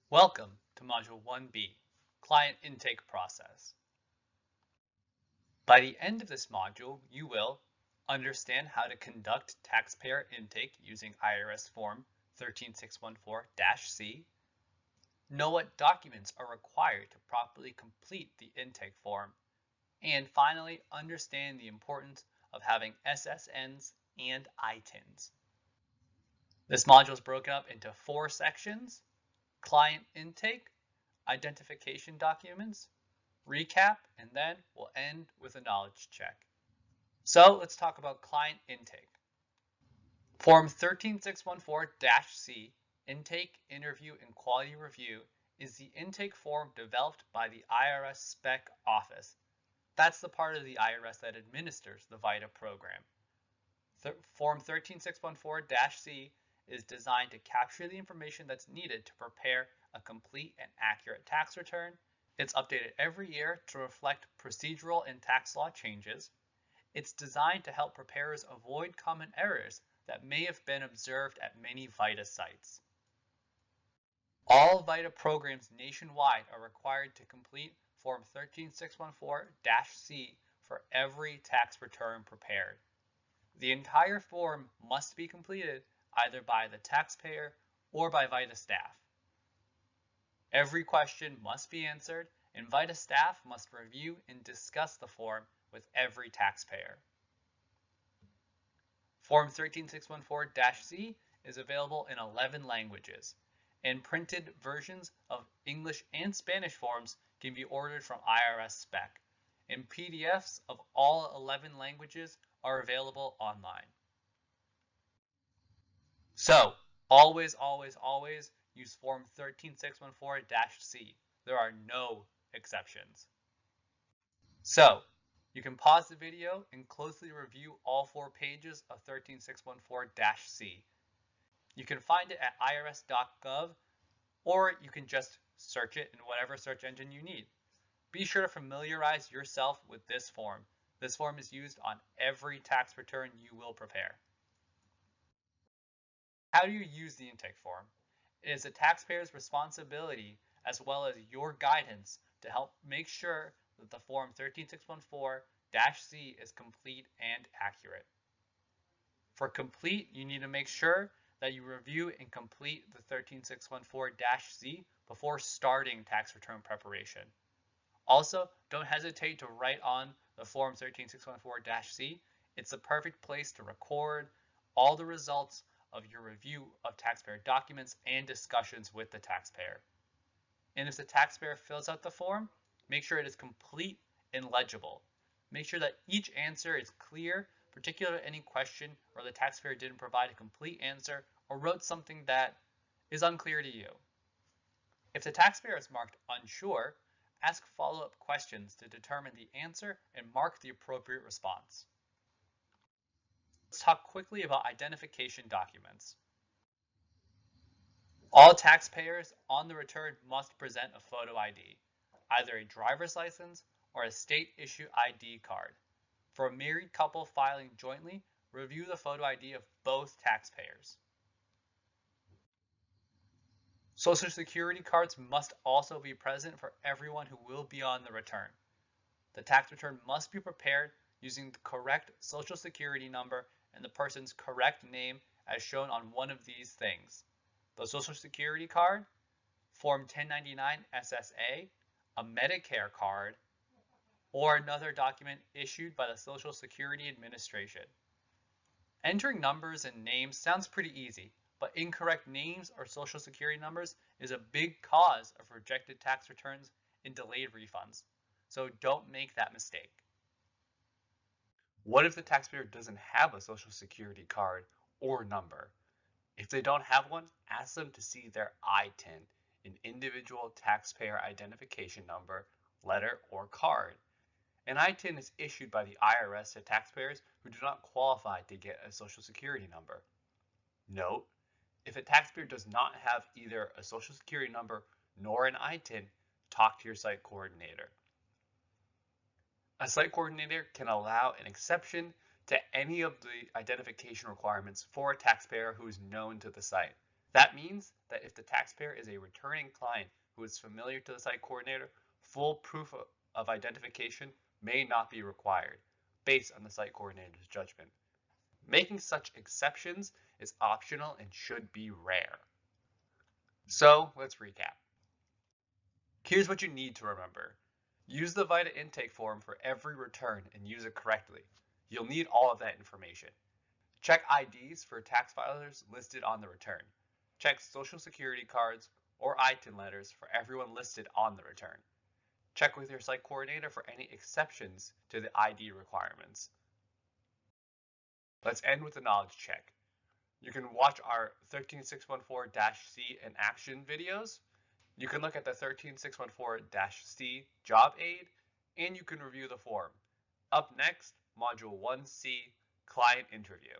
Welcome to Module 1B, Client Intake Process. By the end of this module, you will understand how to conduct taxpayer intake using IRS Form 13614-C, know what documents are required to properly complete the intake form, and finally, understand the importance of having SSNs and ITINs. This module is broken up into 4 sections: client intake, identification documents, recap, and then we'll end with a knowledge check. So let's talk about client intake. Form 13614-C, Intake, Interview, and Quality Review, is the intake form developed by the IRS Spec Office. That's the part of the IRS that administers the VITA program. Form 13614-C is designed to capture the information that's needed to prepare a complete and accurate tax return. It's updated every year to reflect procedural and tax law changes. It's designed to help preparers avoid common errors that may have been observed at many VITA sites. All VITA programs nationwide are required to complete Form 13614-C for every tax return prepared. The entire form must be completed either by the taxpayer or by VITA staff. Every question must be answered, and VITA staff must review and discuss the form with every taxpayer. Form 13614-C is available in 11 languages, and printed versions of English and Spanish forms can be ordered from IRS Spec, and PDFs of all 11 languages are available online. So, always use Form 13614-C. There are no exceptions. So, you can pause the video and closely review all 4 pages of 13614-C. You can find it at irs.gov, or you can just search it in whatever search engine you need. Be sure to familiarize yourself with this form. This form is used on every tax return you will prepare. How do you use the intake form? It is the taxpayer's responsibility as well as your guidance to help make sure that the Form 13614-C is complete and accurate. For complete, you need to make sure that you review and complete the 13614-C before starting tax return preparation. Also, don't hesitate to write on the Form 13614-C. It's the perfect place to record all the results of your review of taxpayer documents and discussions with the taxpayer. And if the taxpayer fills out the form, make sure it is complete and legible. Make sure that each answer is clear, particularly any question where the taxpayer didn't provide a complete answer or wrote something that is unclear to you. If the taxpayer is marked unsure, ask follow-up questions to determine the answer and mark the appropriate response. Let's talk quickly about identification documents. All taxpayers on the return must present a photo ID, either a driver's license or a state-issued ID card. For a married couple filing jointly, review the photo ID of both taxpayers. Social Security cards must also be present for everyone who will be on the return. The tax return must be prepared using the correct Social Security number and the person's correct name as shown on one of these things: the Social Security card, Form 1099 SSA, a Medicare card, or another document issued by the Social Security Administration. Entering numbers and names sounds pretty easy, but incorrect names or Social Security numbers is a big cause of rejected tax returns and delayed refunds, so don't make that mistake. What if the taxpayer doesn't have a Social Security card or number? If they don't have one, ask them to see their ITIN, an individual taxpayer identification number, letter, or card. An ITIN is issued by the IRS to taxpayers who do not qualify to get a Social Security number. Note, if a taxpayer does not have either a Social Security number nor an ITIN, talk to your site coordinator. A site coordinator can allow an exception to any of the identification requirements for a taxpayer who is known to the site. That means that if the taxpayer is a returning client who is familiar to the site coordinator, full proof of identification may not be required based on the site coordinator's judgment. Making such exceptions is optional and should be rare. So let's recap. Here's what you need to remember. Use the VITA intake form for every return and use it correctly. You'll need all of that information. Check IDs for tax filers listed on the return. Check Social Security cards or ITIN letters for everyone listed on the return. Check with your site coordinator for any exceptions to the ID requirements. Let's end with the knowledge check. You can watch our 13614-C in action videos. You can look at the 13614-C job aid, and you can review the form. Up next, Module 1C, Client Interview.